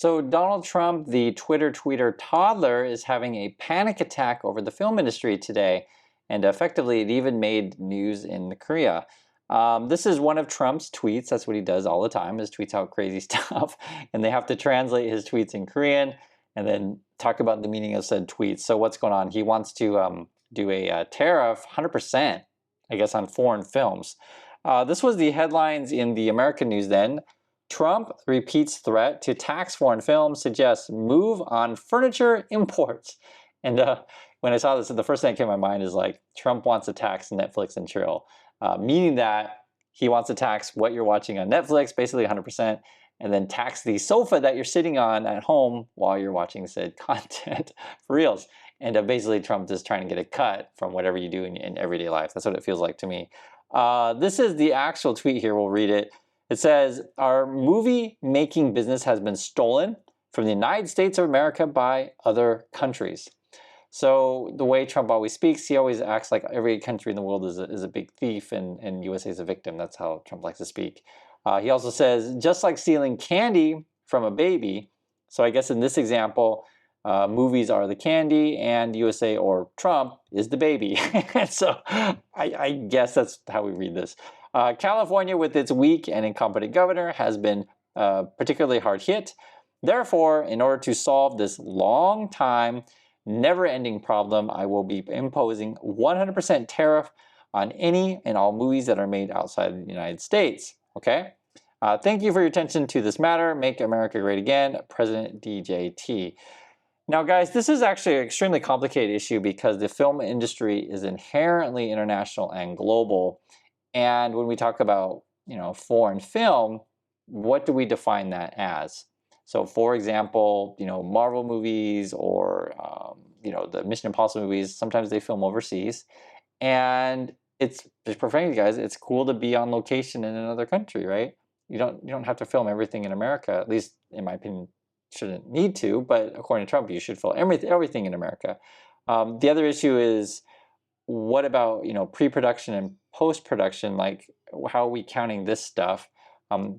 So Donald Trump, the Twitter tweeter toddler, is having a panic attack over the film industry today, and effectively it even made news in Korea. This is one of Trump's tweets. That's what he does all the time, is tweets out crazy stuff, and they have to translate his tweets in Korean and then talk about the meaning of said tweets. So what's going on? He wants to do a tariff 100%, I guess, on foreign films. This was the headlines in the American news then. Trump repeats threat to tax foreign films, suggests move on furniture imports. And when I saw this, the first thing that came to my mind is like, Trump wants to tax Netflix and chill, meaning that he wants to tax what you're watching on Netflix, basically 100%, and then tax the sofa that you're sitting on at home while you're watching said content for reals. And basically Trump is trying to get a cut from whatever you do in everyday life. That's what it feels like to me. This is the actual tweet here. We'll read it. It says, our movie making business has been stolen from the United States of America by other countries. So the way Trump always speaks, he always acts like every country in the world is a big thief and USA is a victim. That's how Trump likes to speak. He also says, just like stealing candy from a baby. So I guess in this example, movies are the candy and USA or Trump is the baby. So I guess that's how we read this. California, with its weak and incompetent governor, has been particularly hard hit. Therefore, in order to solve this long time, never-ending problem, I will be imposing 100% tariff on any and all movies that are made outside the United States. Okay? Thank you for your attention to this matter. Make America great again, President DJT. Now, guys, this is actually an extremely complicated issue because the film industry is inherently international and global. And when we talk about, foreign film, what do we define that as? So, for example, Marvel movies or, the Mission Impossible movies, sometimes they film overseas. And it's, just for frankly, guys, it's cool to be on location in another country, right? You don't have to film everything in America, at least in my opinion, shouldn't need to, but according to Trump, you should film everything in America. The other issue is, what about pre-production and post-production? Like, how are we counting this stuff?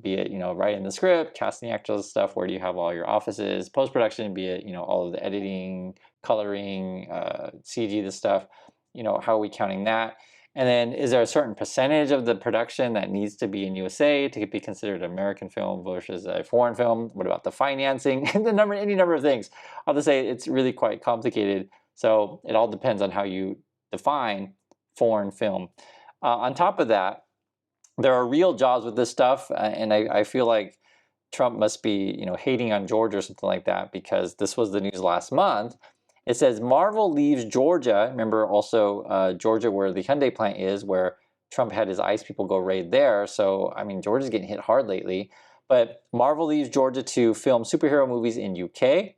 Be it writing the script, casting the actors, stuff. Where do you have all your offices? Post-production, be it all of the editing, coloring, CG, this stuff. How are we counting that? And then, is there a certain percentage of the production that needs to be in USA to be considered an American film versus a foreign film? What about the financing? Any number of things. I'll just say it's really quite complicated. So it all depends on how you define foreign film. On top of that, there are real jobs with this stuff, and I feel like Trump must be hating on Georgia or something like that, because this was the news last month. It says Marvel leaves Georgia. Remember also Georgia, where the Hyundai plant is, where Trump had his ICE people go raid there. So I mean, Georgia's getting hit hard lately. But Marvel leaves Georgia to film superhero movies in UK,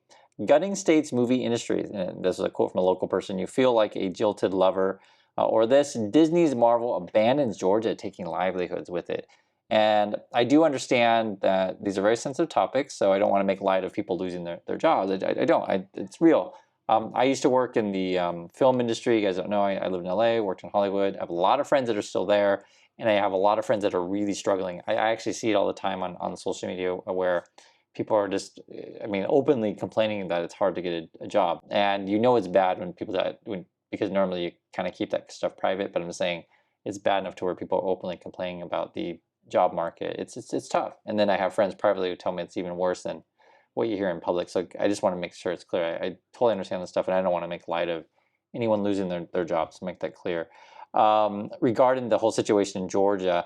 gutting state's movie industry. And this is a quote from a local person. You feel like a jilted lover. Or this, Disney's Marvel abandons Georgia, taking livelihoods with it. And I do understand that these are very sensitive topics, so I don't want to make light of people losing their jobs. I don't. It's real. I used to work in the film industry. You guys don't know, I lived in LA, worked in Hollywood. I have a lot of friends that are still there, and I have a lot of friends that are really struggling. I actually see it all the time on social media where people are just, openly complaining that it's hard to get a job. And it's bad when people because normally you kind of keep that stuff private, but I'm saying it's bad enough to where people are openly complaining about the job market. It's tough. And then I have friends privately who tell me it's even worse than what you hear in public. So I just want to make sure it's clear. I totally understand this stuff, and I don't want to make light of anyone losing their jobs, to make that clear. Regarding the whole situation in Georgia,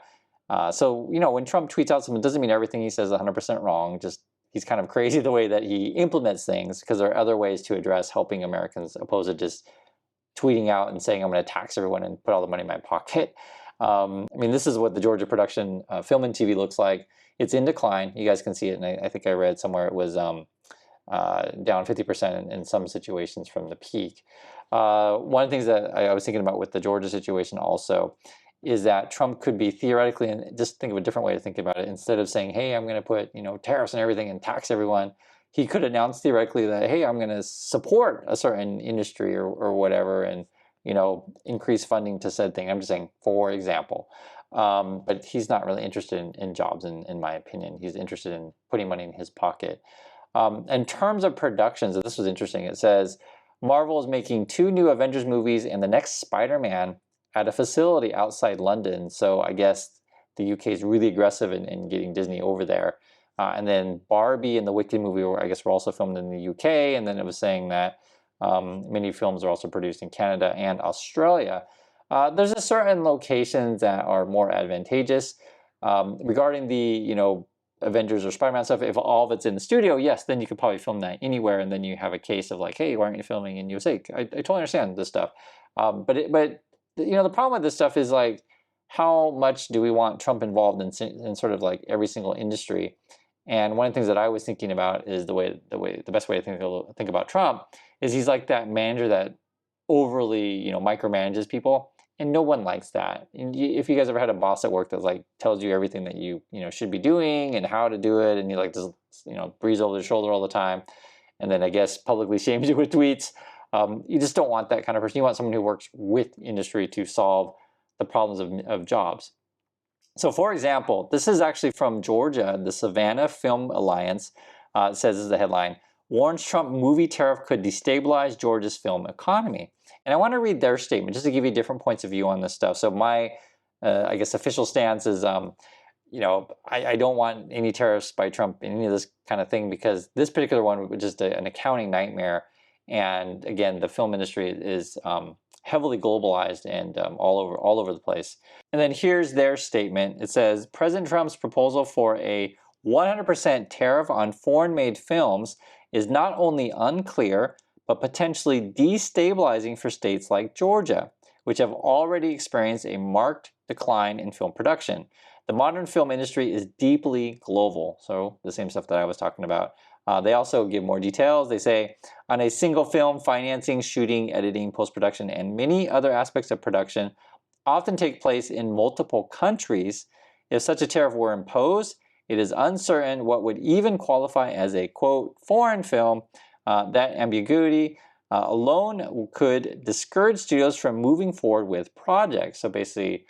so when Trump tweets out something, it doesn't mean everything he says is 100% wrong. Just he's kind of crazy the way that he implements things, because there are other ways to address helping Americans opposed to just tweeting out and saying, I'm going to tax everyone and put all the money in my pocket. This is what the Georgia production film and TV looks like. It's in decline. You guys can see it. And I think I read somewhere it was down 50% in some situations from the peak. One of the things that I was thinking about with the Georgia situation also is that Trump could be theoretically, and just think of a different way to think about it, instead of saying, hey, I'm going to put tariffs and everything and tax everyone, he could announce theoretically that, hey, I'm going to support a certain industry or whatever, and increase funding to said thing. I'm just saying, for example. But he's not really interested in jobs, in my opinion. He's interested in putting money in his pocket. In terms of productions, this was interesting. It says Marvel is making 2 new Avengers movies and the next Spider-Man at a facility outside London. So I guess the UK is really aggressive in getting Disney over there. And then Barbie and the Wicked movie were, I guess, were also filmed in the UK. And then it was saying that many films are also produced in Canada and Australia. There's a certain locations that are more advantageous. Regarding the, Avengers or Spider-Man stuff, if all of it's in the studio, yes, then you could probably film that anywhere, and then you have a case of like, hey, why aren't you filming in USA? I totally understand this stuff. But the problem with this stuff is like, how much do we want Trump involved in sort of like every single industry? And one of the things that I was thinking about is the best way to think about Trump is he's like that manager that overly, micromanages people, and no one likes that. And if you guys ever had a boss at work that like tells you everything that you should be doing and how to do it, and you like just breeze over the shoulder all the time, and then I guess publicly shames you with tweets, you just don't want that kind of person. You want someone who works with industry to solve the problems of jobs. So for example, this is actually from Georgia. The Savannah Film Alliance says, this is the headline, warns Trump movie tariff could destabilize Georgia's film economy. And I want to read their statement just to give you different points of view on this stuff. So my, I guess, official stance is, I don't want any tariffs by Trump in any of this kind of thing, because this particular one was just an accounting nightmare. And again, the film industry is heavily globalized and all over the place. And then here's their statement. It says, President Trump's proposal for a 100% tariff on foreign-made films is not only unclear, but potentially destabilizing for states like Georgia, which have already experienced a marked decline in film production. The modern film industry is deeply global, so the same stuff that I was talking about. They also give more details. They say, on a single film, financing, shooting, editing, post-production, and many other aspects of production often take place in multiple countries. If such a tariff were imposed, it is uncertain what would even qualify as a, quote, foreign film. That ambiguity alone could discourage studios from moving forward with projects. So basically,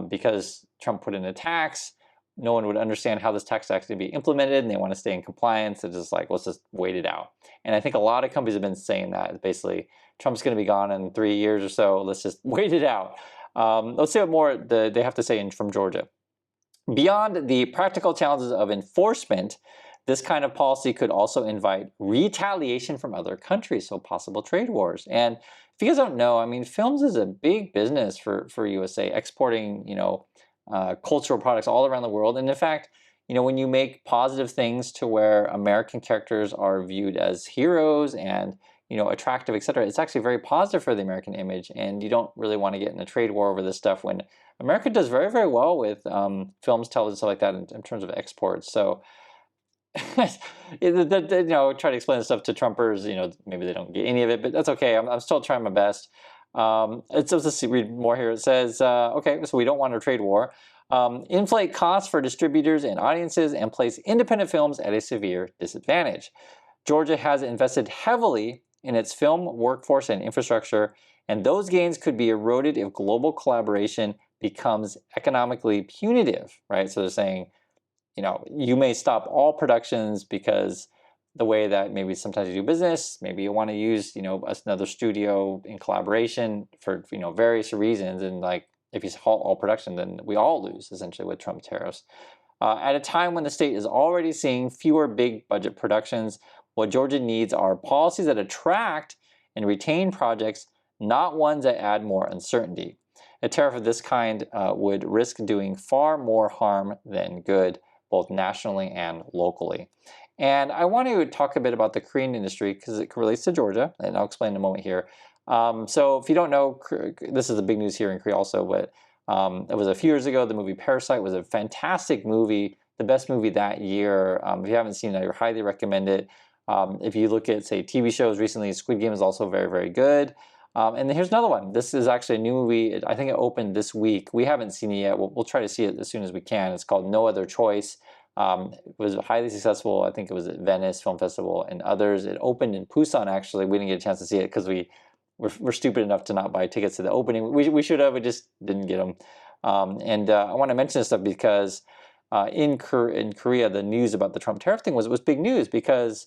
because Trump put in a tax, no one would understand how this tax is actually be implemented, and they want to stay in compliance. It's just like, let's just wait it out. And I think a lot of companies have been saying that. Basically, Trump's going to be gone in 3 years or so. Let's just wait it out. Let's see what more they have to say from Georgia. Beyond the practical challenges of enforcement, this kind of policy could also invite retaliation from other countries, so possible trade wars. And if you guys don't know, I mean, films is a big business for USA, exporting, cultural products all around the world. And in fact, when you make positive things to where American characters are viewed as heroes and, attractive, etc., it's actually very positive for the American image. And you don't really want to get in a trade war over this stuff when America does very, very well with films, television, stuff like that in terms of exports. So, try to explain this stuff to Trumpers, maybe they don't get any of it, but that's okay. I'm still trying my best. Let's read more here. It says, okay, so we don't want a trade war. Inflate costs for distributors and audiences and place independent films at a severe disadvantage. Georgia has invested heavily in its film workforce and infrastructure, and those gains could be eroded if global collaboration becomes economically punitive, right? So they're saying, you may stop all productions because the way that maybe sometimes you do business, maybe you want to use, another studio in collaboration for, various reasons. And like, if you halt all production, then we all lose essentially with Trump tariffs. At a time when the state is already seeing fewer big budget productions, what Georgia needs are policies that attract and retain projects, not ones that add more uncertainty. A tariff of this kind would risk doing far more harm than good, both nationally and locally. And I want to talk a bit about the Korean industry because it relates to Georgia, and I'll explain in a moment here. So if you don't know, this is the big news here in Korea also, but it was a few years ago. The movie Parasite was a fantastic movie, the best movie that year. If you haven't seen it, I highly recommend it. If you look at, say, TV shows recently, Squid Game is also very, very good. And then here's another one. This is actually a new movie. I think it opened this week. We haven't seen it yet. We'll try to see it as soon as we can. It's called No Other Choice. It was highly successful. I think it was at Venice Film Festival and others. It opened in Busan, actually. We didn't get a chance to see it because we're stupid enough to not buy tickets to the opening. We should have. We just didn't get them. I want to mention this stuff because in Korea, the news about the Trump tariff thing was big news because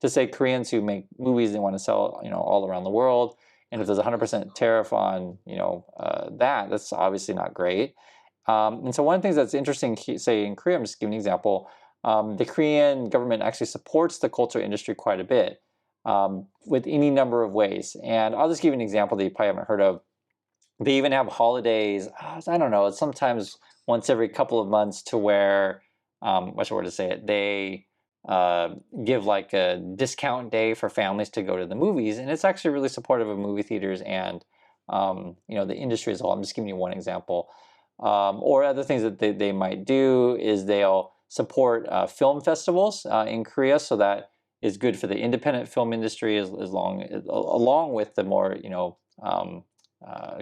to say Koreans who make movies they want to sell, all around the world. And if there's 100% tariff on, that's obviously not great. And so one of the things that's interesting, say in Korea, I'm just giving an example, the Korean government actually supports the culture industry quite a bit with any number of ways. And I'll just give you an example that you probably haven't heard of. They even have holidays, I don't know, it's sometimes once every couple of months to where, what's the word to say it, they give like a discount day for families to go to the movies. And it's actually really supportive of movie theaters and, the industry as a whole. I'm just giving you one example. Or other things that they might do is they'll support film festivals in Korea, so that is good for the independent film industry along with the more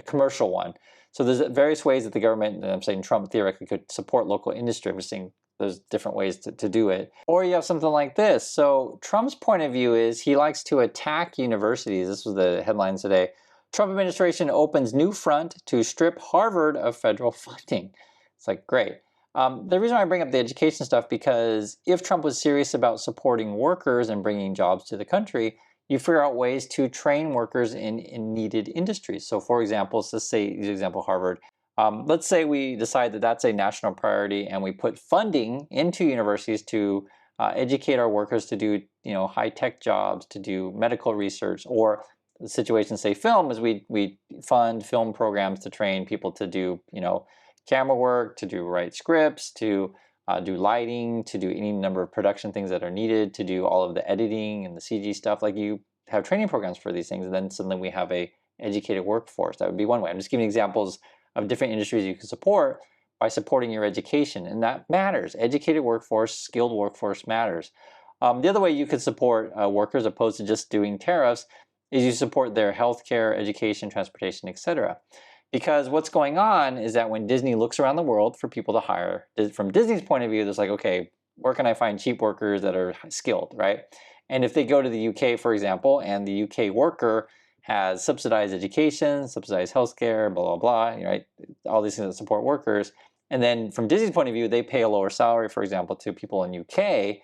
commercial one. So there's various ways that the government, and I'm saying Trump theoretically could support local industry. We're seeing there's different ways to do it. Or you have something like this. So Trump's point of view is he likes to attack universities. This was the headline today. Trump administration opens new front to strip Harvard of federal funding. It's like, great. The reason why I bring up the education stuff, because if Trump was serious about supporting workers and bringing jobs to the country, you figure out ways to train workers in needed industries. So for example, let's say, example, Harvard. Let's say we decide that that's a national priority and we put funding into universities to educate our workers to do high-tech jobs, to do medical research, or the situation, say film, is we fund film programs to train people to do camera work, to write scripts, to do lighting, to do any number of production things that are needed, to do all of the editing and the CG stuff. Like, you have training programs for these things, and then suddenly we have a educated workforce. That would be one way. I'm just giving examples of different industries you can support by supporting your education, and that matters. Educated workforce, skilled workforce matters. The other way you could support workers, opposed to just doing tariffs, is you support their healthcare, education, transportation, etc. Because what's going on is that when Disney looks around the world for people to hire, from Disney's point of view, there's like, okay, where can I find cheap workers that are skilled, right? And if they go to the UK, for example, and the UK worker has subsidized education, subsidized healthcare, blah, blah, blah, right? All these things that support workers. And then from Disney's point of view, they pay a lower salary, for example, to people in UK,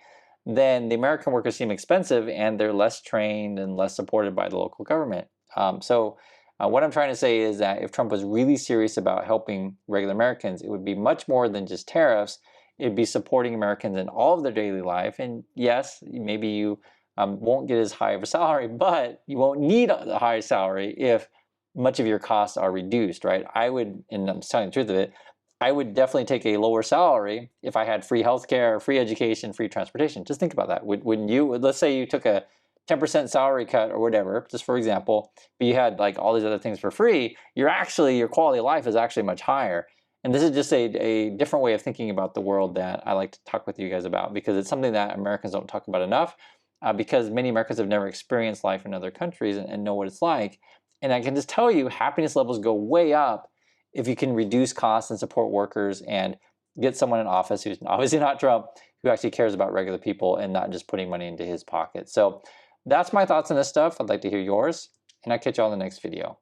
then the American workers seem expensive and they're less trained and less supported by the local government. What I'm trying to say is that if Trump was really serious about helping regular Americans, it would be much more than just tariffs. It'd be supporting Americans in all of their daily life. And yes, maybe you won't get as high of a salary, but you won't need a high salary if much of your costs are reduced, right? I would, and I'm telling the truth of it, I would definitely take a lower salary if I had free healthcare, free education, free transportation. Just think about that. Wouldn't you? Let's say you took a 10% salary cut or whatever, just for example, but you had like all these other things for free, your quality of life is actually much higher. And this is just a different way of thinking about the world that I like to talk with you guys about, because it's something that Americans don't talk about enough, because many Americans have never experienced life in other countries and know what it's like. And I can just tell you, happiness levels go way up if you can reduce costs and support workers and get someone in office who's obviously not Trump, who actually cares about regular people and not just putting money into his pocket. So that's my thoughts on this stuff. I'd like to hear yours, and I'll catch you all in the next video.